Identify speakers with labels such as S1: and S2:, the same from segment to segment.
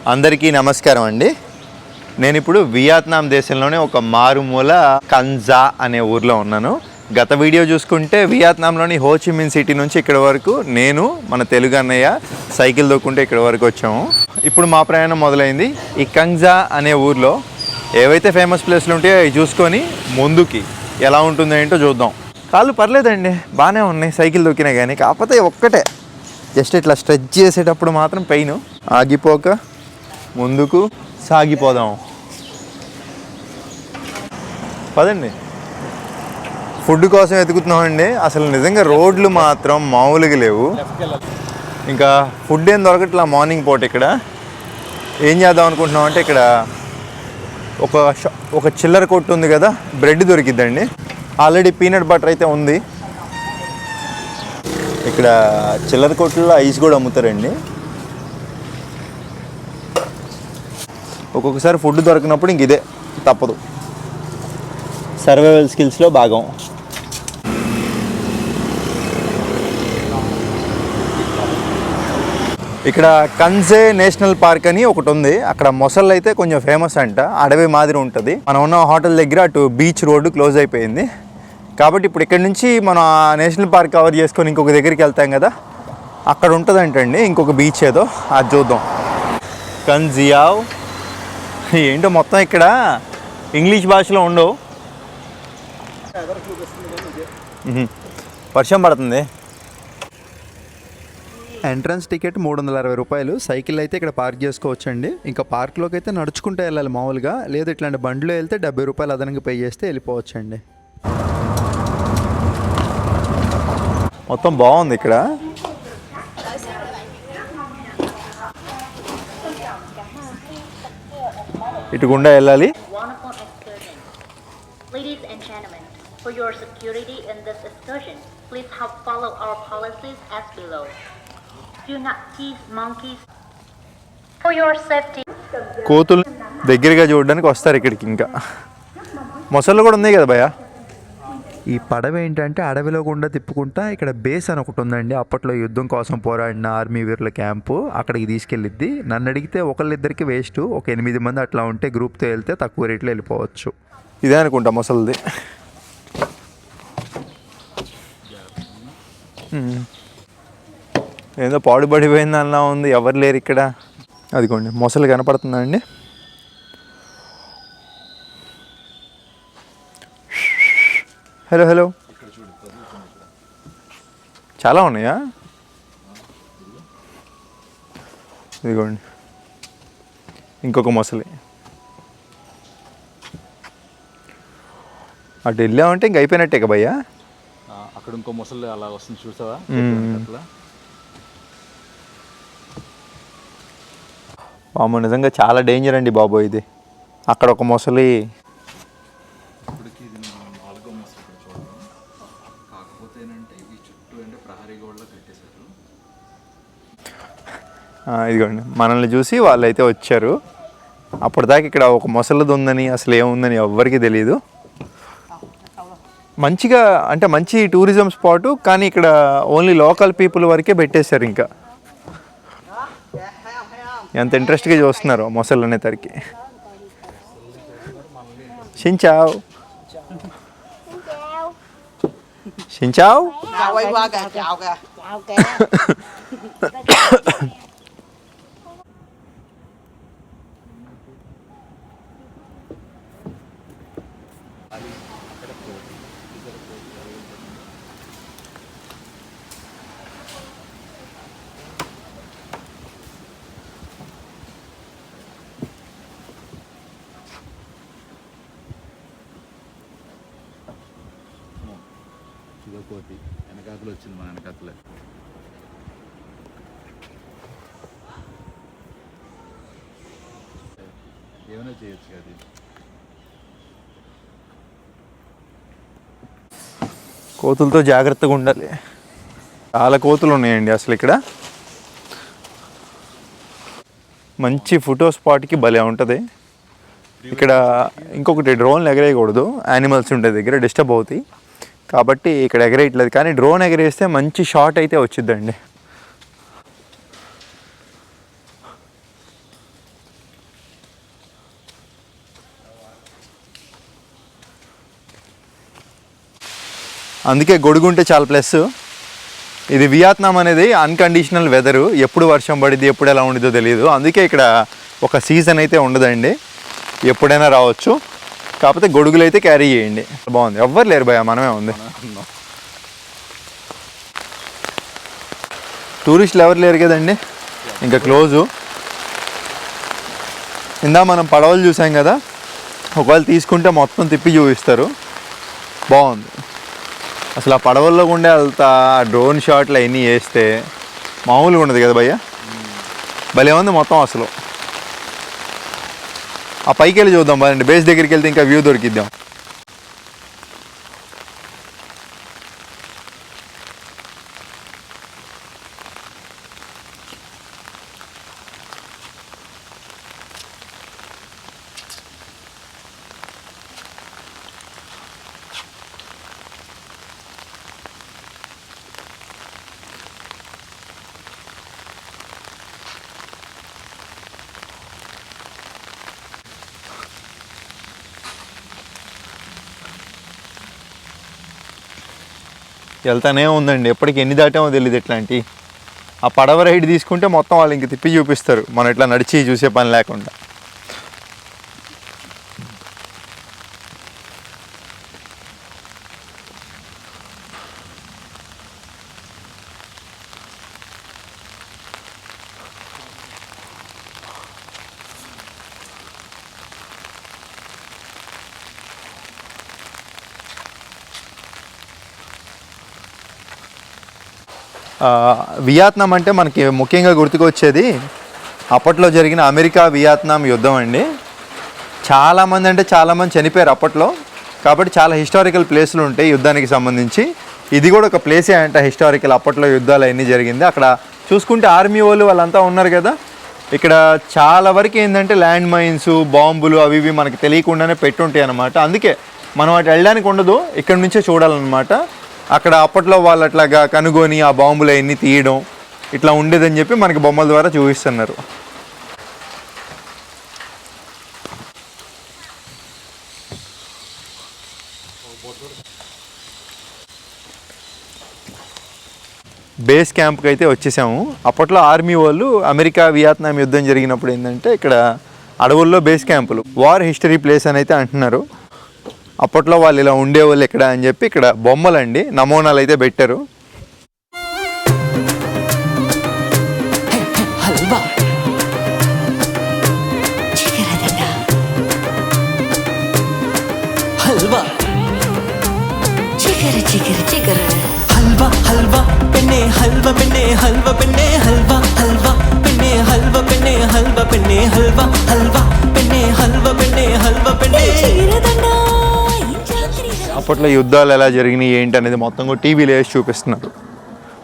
S1: అందరికీ నమస్కారం అండి. నేను ఇప్పుడు వియత్నాం దేశంలోనే ఒక మారుమూల కంజా అనే ఊర్లో ఉన్నాను. గత వీడియో చూసుకుంటే వియత్నాంలోని హోచిమిన్ సిటీ నుంచి ఇక్కడ వరకు నేను మన తెలుగు అన్నయ్య సైకిల్ దొక్కుంటే ఇక్కడ వరకు వచ్చాము. ఇప్పుడు మా ప్రయాణం మొదలైంది. ఈ కంజా అనే ఊర్లో ఏవైతే ఫేమస్ ప్లేస్లు ఉంటాయో అవి చూసుకొని ముందుకి ఎలా ఉంటుందో ఏంటో చూద్దాం. కాళ్ళు పర్లేదండి, బాగానే ఉన్నాయి సైకిల్ దొక్కినా కానీ. కాకపోతే ఒక్కటే జస్ట్ ఇట్లా స్ట్రెచ్ చేసేటప్పుడు మాత్రం పెయిన్. ఆగిపోక ముందుకు సాగిపోదాం. పదండి. ఫుడ్ కోసం వెతుకుతున్నామండి. అసలు నిజంగా రోడ్లు మాత్రం మామూలుగా లేవు. ఇంకా ఫుడ్ ఏం దొరకట్లా మార్నింగ్ పూట. ఇక్కడ ఏం చేద్దాం అనుకుంటున్నాం అంటే ఇక్కడ ఒక చిల్లర కొట్టు ఉంది కదా, బ్రెడ్ దొరికిద్దండి. ఆల్రెడీ పీనట్ బటర్ అయితే ఉంది. ఇక్కడ చిల్లర కొట్టులో ఐస్ కూడా అమ్ముతారండి. ఒక్కొక్కసారి ఫుడ్ దొరికినప్పుడు ఇంక ఇదే తప్పదు. సర్వైవల్ స్కిల్స్లో భాగం. ఇక్కడ కంజే నేషనల్ పార్క్ అని ఒకటి ఉంది. అక్కడ మొసళ్ళు అయితే కొంచెం ఫేమస్ అంట. అడవి మాదిరి ఉంటుంది. మనం ఉన్న హోటల్ దగ్గర అటు బీచ్ రోడ్డు క్లోజ్ అయిపోయింది కాబట్టి ఇప్పుడు ఇక్కడ నుంచి మనం నేషనల్ పార్క్ కవర్ చేసుకొని ఇంకొక దగ్గరికి వెళ్తాం కదా, అక్కడ ఉంటుందంటండి ఇంకొక బీచ్ ఏదో, అది చూద్దాం. కంజియావ్ ఏంటో మొత్తం ఇక్కడ ఇంగ్లీష్ భాషలో ఉండవు. వర్షం పడుతుంది. ఎంట్రన్స్ టికెట్ 360 రూపాయలు. సైకిల్ అయితే ఇక్కడ పార్క్ చేసుకోవచ్చండి. ఇంకా పార్క్లోకి అయితే నడుచుకుంటూ వెళ్ళాలి మామూలుగా. లేదు ఇట్లాంటి బండిలో వెళ్తే 70 రూపాయలు అదనంగా పే చేస్తే వెళ్ళిపోవచ్చండి. మొత్తం బాగుంది ఇక్కడ. ఇటు గుండా వెళ్ళాలి.
S2: Ladies and gentlemen, for your security in this excursion, please help follow our policies as below. Do not tease monkeys. For your safety.
S1: కోతులు దగ్గరగా చూడడానికి వస్తారు ఇక్కడికి. ఇంకా మొసళ్ళు కూడా ఉన్నాయి కదా భయ్యా. ఈ పడవ ఏంటంటే అడవిలో గుండా తిప్పుకుంటా ఇక్కడ బేస్ అని ఒకటి ఉందండి. అప్పట్లో యుద్ధం కోసం పోరాడిన ఆర్మీ వీరుల క్యాంపు, అక్కడికి తీసుకెళ్ళిద్ది. నన్ను అడిగితే ఒకళ్ళిద్దరికి వేస్ట్. ఒక 8 మంది అట్లా ఉంటే గ్రూప్తో వెళ్తే తక్కువ రేట్లో వెళ్ళిపోవచ్చు. ఇదే అనుకుంటా మొసలిది. ఏదో పాడుబడిపోయింది అలా ఉంది. ఎవరు లేరు ఇక్కడ. అదిగోండి మొసలు కనపడుతుందండి. Hello hello. చాలా ఉన్నాయా? ఇదిగోండి ఇంకొక మొసలి. అటు వెళ్ళామంటే ఇంక అయిపోయినట్టే కదా భయ్యా.
S3: అక్కడ ఇంకో మొసలి అలా వస్తుంది చూసావా?
S1: అమ్మ నిజంగా చాలా డేంజర్ అండి బాబు ఇది. అక్కడ ఒక మొసలి. ఇదిగోండి మనల్ని చూసి వాళ్ళైతే వచ్చారు. అప్పటిదాకా ఇక్కడ ఒక మొసలిది ఉందని అసలు ఏముందని ఎవ్వరికీ తెలియదు. మంచిగా అంటే మంచి టూరిజం స్పాటు, కానీ ఇక్కడ ఓన్లీ లోకల్ పీపుల్ వరకే పెట్టేశారు. ఇంకా ఎంత ఇంట్రెస్ట్గా చూస్తున్నారు మొసళ్ళు అనే తరికి. షించావ్ షించావ్.
S3: కోతి వెనకాతలు వచ్చింది. మన వెనకాతలే ఏమైనా చేయొచ్చు అది.
S1: కోతులతో జాగ్రత్తగా ఉండాలి. చాలా కోతులు ఉన్నాయండి అసలు ఇక్కడ. మంచి ఫోటో స్పాట్కి భలే ఉంటుంది ఇక్కడ. ఇంకొకటి డ్రోన్లు ఎగరేయకూడదు, యానిమల్స్ ఉండే దగ్గర డిస్టర్బ్ అవుతాయి కాబట్టి ఇక్కడ ఎగరేయట్లేదు. కానీ డ్రోన్ ఎగరేస్తే మంచి షాట్ అయితే వచ్చిద్దండి. అందుకే గొడుగు ఉంటే చాలా ప్లస్. ఇది వియత్నాం అనేది అన్కండిషనల్ వెదరు, ఎప్పుడు వర్షం పడిద్ది ఎప్పుడు ఎలా ఉండిద్దో తెలియదు. అందుకే ఇక్కడ ఒక సీజన్ అయితే ఉండదండి, ఎప్పుడైనా రావచ్చు. కాకపోతే గొడుగులు అయితే క్యారీ చేయండి. బాగుంది, ఎవ్వరు లేరు భయ, మనమే ఉంది. టూరిస్టులు ఎవరు లేరు కదండి, ఇంకా క్లోజు. ఇందా మనం పడవలు చూసాం కదా, ఒకవేళ తీసుకుంటే మొత్తం తిప్పి చూపిస్తారు. బాగుంది అసలు. ఆ పడవల్లో ఉండే వెళ్తా డ్రోన్ షాట్లు అవన్నీ వేస్తే మామూలుగా ఉండదు కదా భయ్య, భలే ఉంది మొత్తం అసలు. ఆ పైకి వెళ్ళి చూద్దాం బాగుండి, బేస్ దగ్గరికి వెళ్తే ఇంకా వ్యూ దొరికిద్దాం. వెళ్తానే ఉందండి, ఎప్పటికి ఎన్ని దాటామో తెలియదు. ఇట్లాంటి ఆ పడవ రైడ్ తీసుకుంటే మొత్తం వాళ్ళు ఇంక తిప్పి చూపిస్తారు, మనం ఇట్లా నడిచి చూసే పని లేకుండా. వియత్నాం అంటే మనకి ముఖ్యంగా గుర్తుకొచ్చేది అప్పట్లో జరిగిన అమెరికా వియత్నాం యుద్ధం అండి. చాలామంది అంటే చాలామంది చనిపోయారు అప్పట్లో, కాబట్టి చాలా హిస్టారికల్ ప్లేస్లు ఉంటాయి యుద్ధానికి సంబంధించి. ఇది కూడా ఒక ప్లేసే అంట హిస్టారికల్, అప్పట్లో యుద్ధాలు అన్నీ జరిగింది. అక్కడ చూసుకుంటే ఆర్మీ వాళ్ళంతా ఉన్నారు కదా. ఇక్కడ చాలా వరకు ఏంటంటే ల్యాండ్ మైన్స్, బాంబులు అవి ఇవి మనకి తెలియకుండానే పెట్టుంటాయి అన్నమాట. అందుకే మనం అటు వెళ్ళడానికి ఉండదు, ఇక్కడ నుంచే చూడాలన్నమాట. అక్కడ అప్పట్లో వాళ్ళు అట్లాగా కనుగొని ఆ బాంబులు అవన్నీ తీయడం ఇట్లా ఉండేదని చెప్పి మనకి బొమ్మల ద్వారా చూపిస్తున్నారు. బేస్ క్యాంప్కి అయితే వచ్చేసాము. అప్పట్లో ఆర్మీ వాళ్ళు అమెరికా వియత్నాం యుద్ధం జరిగినప్పుడు ఏంటంటే ఇక్కడ అడవుల్లో బేస్ క్యాంపులు, వార్ హిస్టరీ ప్లేస్ అని అయితే అంటున్నారు. అప్పట్లో వాళ్ళు ఇలా ఉండేవాళ్ళు ఎక్కడ అని చెప్పి ఇక్కడ బొమ్మలండి, నమూనాలు అయితే పెట్టారు.
S4: హల్వా హల్వా పెన్నే హల్వా పెన్నే హల్వా పెన్నే హల్వా హల్వా పెన్నే హల్వా పెన్నే హల్వా పెన్నే హల్వా హల్వా పెన్నే హల్వా పెన్నే హల్వా పెన్నే.
S1: అప్పట్లో యుద్ధాలు ఎలా జరిగినాయి ఏంటి అనేది మొత్తం కూడా టీవీలో వేసి చూపిస్తున్నారు.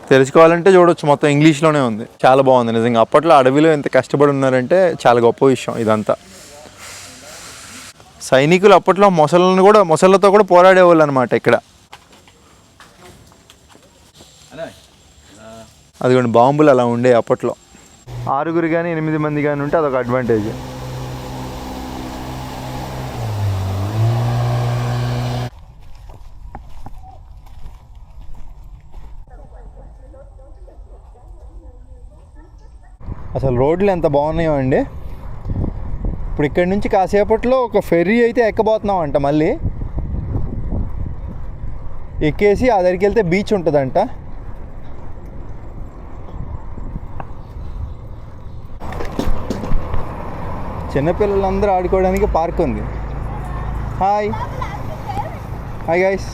S1: తెలుసుకోవాలంటే చూడొచ్చు, మొత్తం ఇంగ్లీష్లోనే ఉంది. చాలా బాగుంది నిజంగా. అప్పట్లో అడవిలో ఎంత కష్టపడి ఉన్నారంటే చాలా గొప్ప విషయం ఇదంతా. సైనికులు అప్పట్లో మొసళ్ళతో కూడా పోరాడేవాళ్ళు అనమాట. ఇక్కడ అదిగోండి బాంబులు అలా ఉండే అప్పట్లో. 6 కానీ 8 మంది కానీ ఉంటే అదొక అడ్వాంటేజ్. అసలు రోడ్లు ఎంత బాగున్నాయో అండి. ఇప్పుడు ఇక్కడి నుంచి కాసేపట్లో ఒక ఫెర్రీ అయితే ఎక్కబోతున్నాం అంట. మళ్ళీ ఎక్కేసి ఆ దగ్గరికి వెళ్తే బీచ్ ఉంటుందంట. చిన్నపిల్లలందరూ ఆడుకోవడానికి పార్క్ ఉంది. Hi hi guys.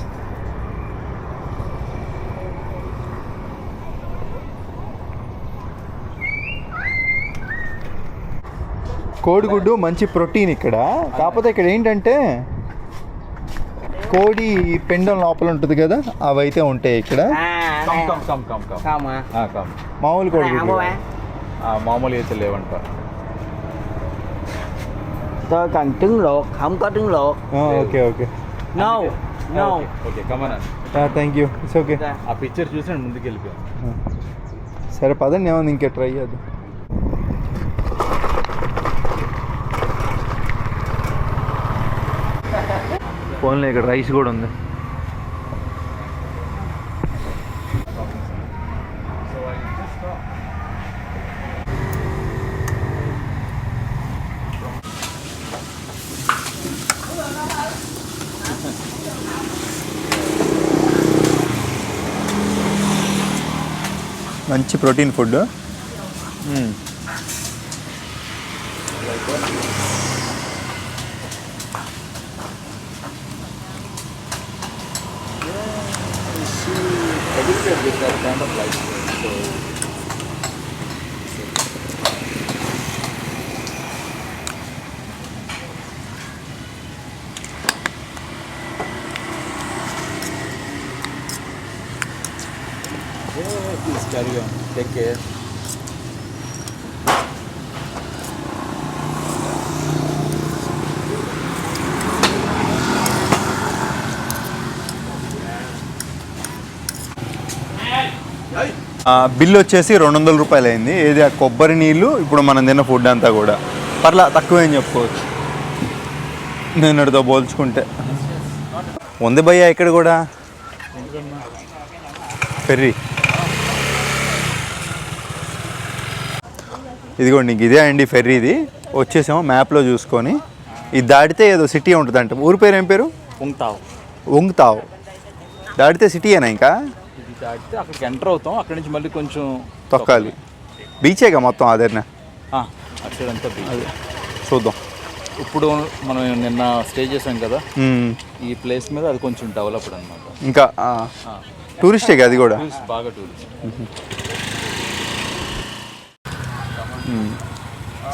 S1: కోడిగుడ్డు మంచి ప్రోటీన్ ఇక్కడ. కాకపోతే ఇక్కడ ఏంటంటే కోడి పెండం లోపల ఉంటుంది కదా, అవి అయితే ఉంటాయి ఇక్కడ. మామూలు కోడిగుడ్డు
S3: మామూలు అయితే లేవంట.
S5: Tôi cần trứng luộc, không có trứng luộc.
S1: Okay okay
S5: No, no.
S3: Okay come on.
S1: Thank you, it's okay.
S3: ఆ పిక్చర్ చూసి ముందుకు వెళ్ళిపోయాం.
S1: సరే పదండి, ఏమన్నా ఇంకా ట్రై చేద్దాం. ఫోన్లో ఇక్కడ రైస్ కూడా ఉంది. మంచి protein food.
S3: Please carry on. Take care.
S1: Bill వచ్చేసి 200 రూపాయలు అయింది. ఏది ఆ కొబ్బరి నీళ్ళు, ఇప్పుడు మనం తిన్న ఫుడ్ అంతా కూడా పర్లా తక్కువేం చెప్పుకోవచ్చు నిన్నటితో పోల్చుకుంటే. ఉంది భయ్యా ఇక్కడ కూడా ఫెర్రీ. ఇదిగోండి ఇంక ఇదే అండి ఫెర్రీది. వచ్చేసాము మ్యాప్లో చూసుకొని. ఇది దాటితే ఏదో సిటీ ఉంటుంది అంట. ఊరి పేరు ఏం పేరు? ఒంగ్తావ్. దాటితే సిటీయేనా ఇంకా?
S3: ఇది దాటితే అక్కడికి ఎంటర్ అవుతాం. అక్కడి నుంచి మళ్ళీ కొంచెం
S1: తొక్కాలి. బీచేగా మొత్తం అదేనా?
S3: అటు సైడ్ అంతా beach.
S1: అదే చూద్దాం.
S3: ఇప్పుడు మనం నిన్న స్టే చేసాం కదా, ఈ ప్లేస్ మీద అది కొంచెం డెవలప్డ్ అనమాట.
S1: ఇంకా టూరిస్టే అది కూడా.
S3: బాగా టూరిస్ట్.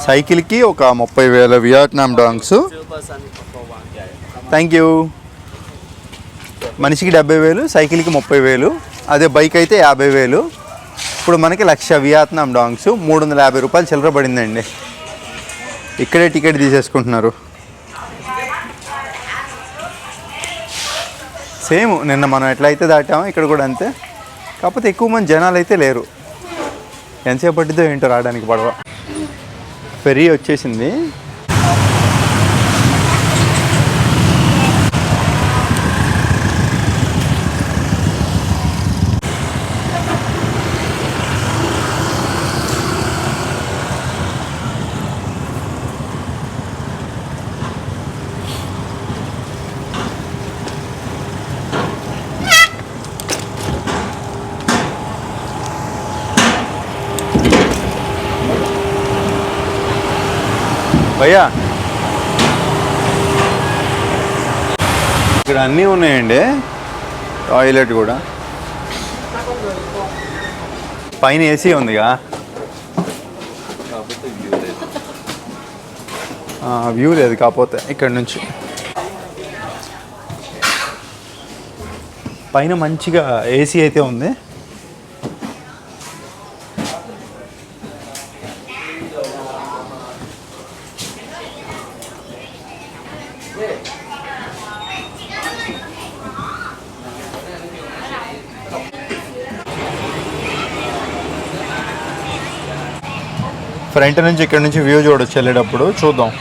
S1: సైకిల్కి ఒక 30,000 వియట్నాం డాంగ్స్. Thank you. మనిషికి 70,000, సైకిల్కి 30,000. అదే బైక్ అయితే 50,000. ఇప్పుడు మనకి 1,00,000 వియట్నాం డాంగ్స్ 350 రూపాయలు చిల్లర పడిందండి. ఇక్కడే టికెట్ తీసేసుకుంటున్నారు. సేమ్ నిన్న మనం ఎట్లయితే దాటామో ఇక్కడ కూడా అంతే. కాకపోతే ఎక్కువ మంది జనాలు అయితే లేరు. ఎంతసేపు పట్టిద్దో ఏంటో రావడానికి పడవ. ఫెర్రీ వచ్చేసింది. భయ్యా ఇక్కడ అన్నీ ఉన్నాయండి. టాయిలెట్ కూడా. పైన ఏసీ ఉందిగా. వ్యూ లేదు కాకపోతే ఇక్కడ నుంచి. పైన మంచిగా ఏసీ అయితే ఉంది. ఫ్రంట్ నుంచి ఇక్కడ నుంచి వ్యూ చూడొచ్చు వెళ్ళేటప్పుడు. చూద్దాం.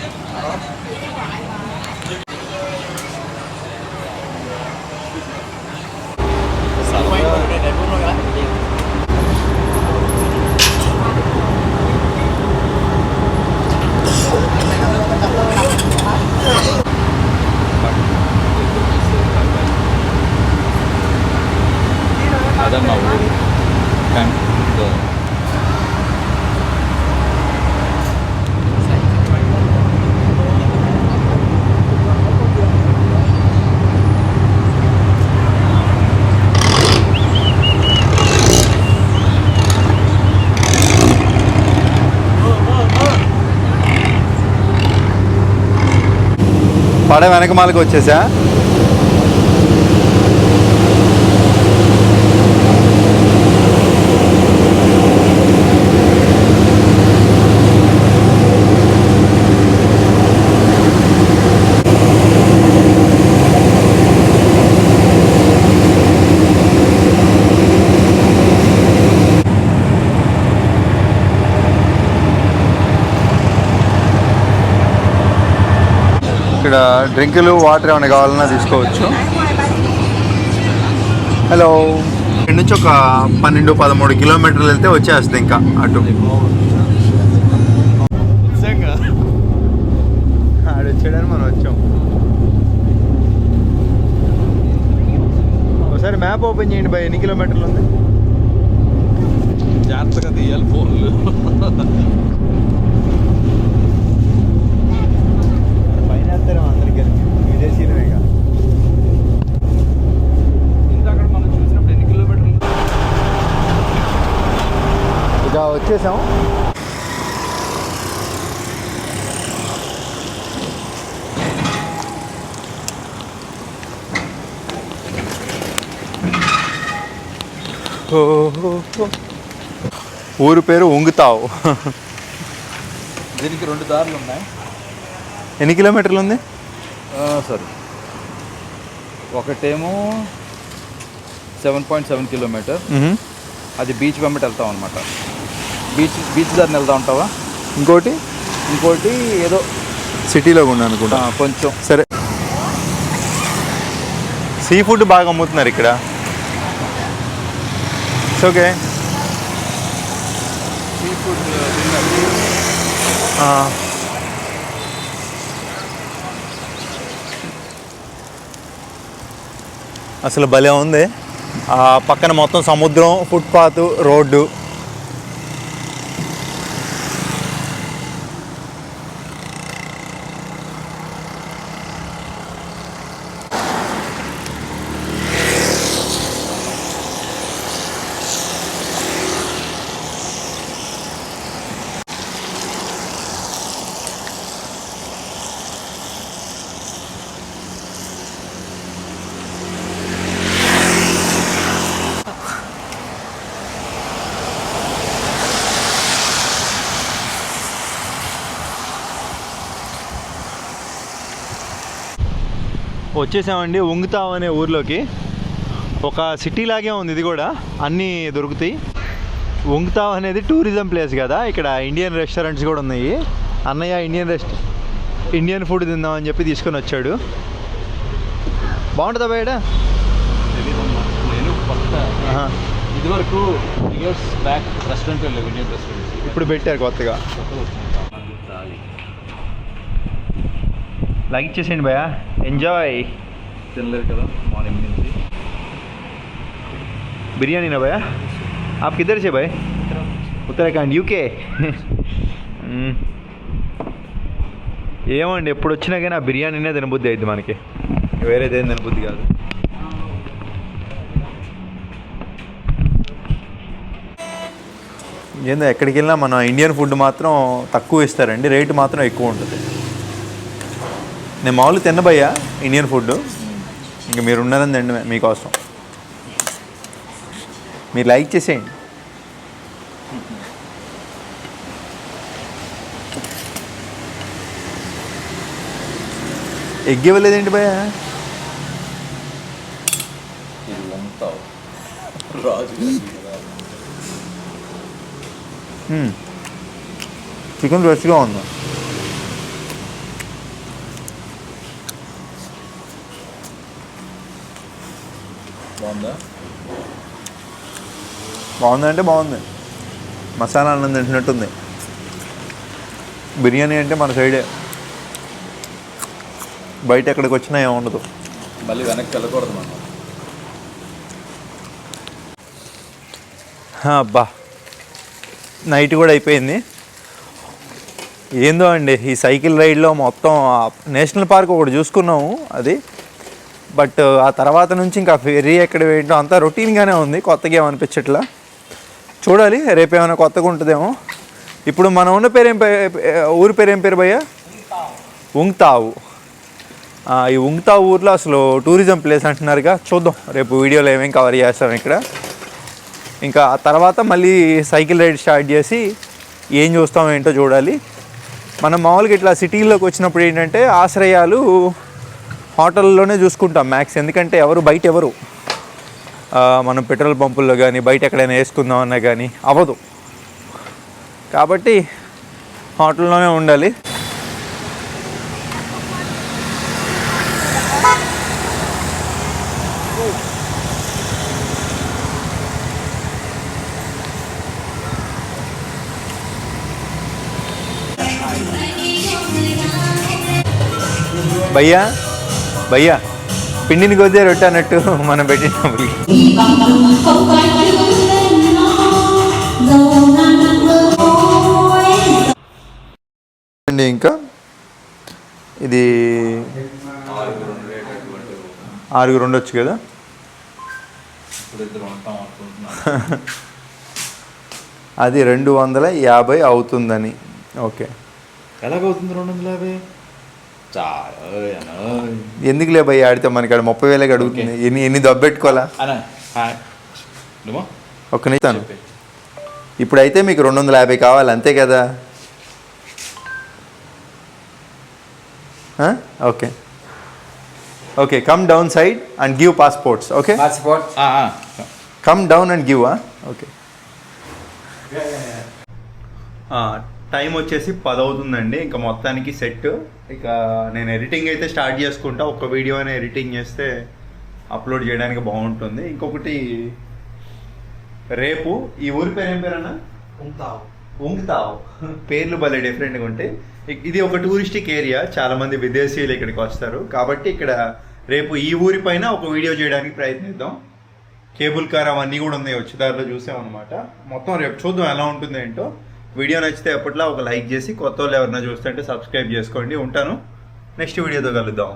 S3: అదమ్మా ఊరు.
S1: పడ వెనకమాలకు వచ్చేసా. ఇక్కడ డ్రింకులు వాటర్ ఏమైనా కావాలన్నా తీసుకోవచ్చు. హలో. ఇక్కడ నుంచి ఒక 12-13 కిలోమీటర్లు వెళ్తే వచ్చేస్తుంది ఇంకా అటు. ఆడు వచ్చాడని మనం వచ్చాం. ఒకసారి మ్యాప్ ఓపెన్ చేయండి. ఎన్ని కిలోమీటర్లు ఉంది?
S3: జాగ్రత్తగా తీయాలి ఫోన్లు.
S1: పైన అందరికి విదేశీయులమేగా.
S3: ఇంకా అక్కడ మనం చూసినప్పుడు ఎన్ని కిలోమీటర్లు?
S1: ఇక వచ్చేసాం. ఊరు పేరు ఉంగుతావు.
S3: దీనికి 2 దారులు ఉన్నాయి.
S1: ఎన్ని కిలోమీటర్లు ఉంది?
S3: సరే, ఒకటేమో 7.7 కిలోమీటర్. అది బీచ్ వెంబటి వెళ్తాం అనమాట. బీచ్ దారిని వెళ్తా ఉంటావా?
S1: ఇంకోటి
S3: ఏదో
S1: సిటీలో ఉన్నా అనుకుంటా.
S3: కొంచెం.
S1: సరే, సీ ఫుడ్ బాగా అమ్ముతున్నారు ఇక్కడ. ఓకే.
S3: సీ ఫుడ్
S1: అసలు భలే ఉంది. పక్కన మొత్తం సముద్రం, ఫుట్పాత్, రోడ్డు. వచ్చేసామండి ఉంగుతావ్ అనే ఊర్లోకి. ఒక సిటీ లాగే ఉంది ఇది కూడా, అన్నీ దొరుకుతాయి. ఉంగుతావ్ అనేది టూరిజం ప్లేస్ కదా, ఇక్కడ ఇండియన్ రెస్టారెంట్స్ కూడా ఉన్నాయి. అన్నయ్య ఇండియన్ ఫుడ్ తిందామని చెప్పి తీసుకొని వచ్చాడు. బాగుంటుందా బయట?
S3: నేను కొత్త ఇదివరకు ఇయర్స్ బ్యాక్ రెస్టారెంట్ వెళ్ళాను, ఇండియన్ రెస్టారెంట్.
S1: ఇప్పుడు పెట్టారు కొత్తగా. లైక్ ఇచ్చేసేయండి భయ్యా, ఎంజాయ్.
S3: తినలేదు కదా మార్నింగ్ నుంచి.
S1: बिरयानी ना भैया? आप किधर से भाई? उत्तराखंड, యూకే. ఏమండి ఎప్పుడు వచ్చినా కానీ ఆ బిర్యానీనే తినబుద్ధి అవుతుంది మనకి, వేరేదేం తినబుద్ధి కాదు. ఏందో ఎక్కడికి వెళ్ళినా మన ఇండియన్ ఫుడ్ మాత్రం తక్కువ ఇస్తారండి, రేటు మాత్రం ఎక్కువ ఉంటుంది. నేను మామూలు తిన్నబయ్యా ఇండియన్ ఫుడ్, ఇంకా మీరు ఉన్నారని తిండి మీకోసం. మీరు లైక్ చేసేయండి. ఎగ్ ఇవ్వలేదేంటి భయ్యా? చికెన్ ఫ్రెష్గా ఉంది. బాగుందంటే బాగుంది, మసాలా అన్నం తింటున్నట్టుంది. బిర్యానీ అంటే మన సైడే, బయట ఎక్కడికి వచ్చినా ఏముండదు.
S3: మళ్ళీ వెనక్కి వెళ్ళకూడదు మనం.
S1: అబ్బా, నైట్ కూడా అయిపోయింది. ఏందో అండి ఈ సైకిల్ రైడ్లో మొత్తం నేషనల్ పార్క్ ఒకటి చూసుకున్నాము అది, బట్ ఆ తర్వాత నుంచి ఇంకా ఫెర్రీ ఎక్కడ ఏంటో అంతా రొటీన్గానే ఉంది, కొత్తగా ఏమనిపించట్లా. చూడాలి రేపు ఏమైనా కొత్తగా ఉంటుందేమో. ఇప్పుడు మనం ఉన్న ఊరి పేరు ఏం పేరు భయ్యా? ఉంగుతావు. ఈ ఉంగుతావు ఊర్లో అసలు టూరిజం ప్లేస్ అంటున్నారుగా, చూద్దాం రేపు వీడియోలో ఏమేమి కవర్ చేస్తాం ఇక్కడ. ఇంకా ఆ తర్వాత మళ్ళీ సైకిల్ రైడ్ స్టార్ట్ చేసి ఏం చూస్తాం ఏంటో చూడాలి. మనం మామూలుగా ఇట్లా సిటీల్లోకి వచ్చినప్పుడు ఏంటంటే ఆశ్రయాలు హోటల్లోనే చూసుకుంటాం మ్యాక్స్, ఎందుకంటే బయట ఎవరు మనం పెట్రోల్ పంపుల్లో కానీ బయట ఎక్కడైనా వేసుకుందాం అన్నా కానీ అవ్వదు, కాబట్టి హోటల్లోనే ఉండాలి. భయ్యా భయ్యా పిండిని కొద్దే రొట్టె అన్నట్టు మనం పెట్టినప్పుడు ఇది 6 ఉండొచ్చు కదా.
S3: ఇప్పుడు ఇద్దరు ఉంటాం అనుకుంటున్నాను.
S1: అది 250 అవుతుందని. ఓకే,
S3: ఎలాగవుతుంది 250? చాలా
S1: ఎందుకులే భయ్య ఆడితే మనకి ఆడ 30,000 అడుగుతుంది. ఎన్ని దబ్బెట్టుకోవాలా? ఒక్క నిమిషం. ఇప్పుడైతే మీకు 250 కావాలి అంతే కదా. Okay okay, come down side and give passports. Okay, come down and give. Okay, time వచ్చేసి 10 అవుతుందండి. ఇంకా మొత్తానికి సెట్. ఇక నేను ఎడిటింగ్ అయితే స్టార్ట్ చేసుకుంటా. ఒక వీడియో అయినా ఎడిటింగ్ చేస్తే అప్లోడ్ చేయడానికి బాగుంటుంది. ఇంకొకటి, రేపు ఈ ఊరి పేరు ఏం పేరన్నా? ఉంగ్తావ్. పేర్లు భలే డిఫరెంట్గా ఉంటాయి. ఇది ఒక టూరిస్టిక్ ఏరియా, చాలామంది విదేశీయులు ఇక్కడికి వస్తారు. కాబట్టి ఇక్కడ రేపు ఈ ఊరి పైన ఒక వీడియో చేయడానికి ప్రయత్నిద్దాం. కేబుల్ కార్ అవన్నీ కూడా ఉన్నాయి, వచ్చేదారిలో చూసామన్నమాట. మొత్తం రేపు చూద్దాం ఎలా ఉంటుంది ఏంటో. వీడియో నచ్చితే అప్పట్లో ఒక లైక్ చేసి, కొత్త వాళ్ళు ఎవరైనా చూస్తుంటే సబ్స్క్రైబ్ చేసుకోండి. ఉంటాను, నెక్స్ట్ వీడియోతో కలుద్దాం.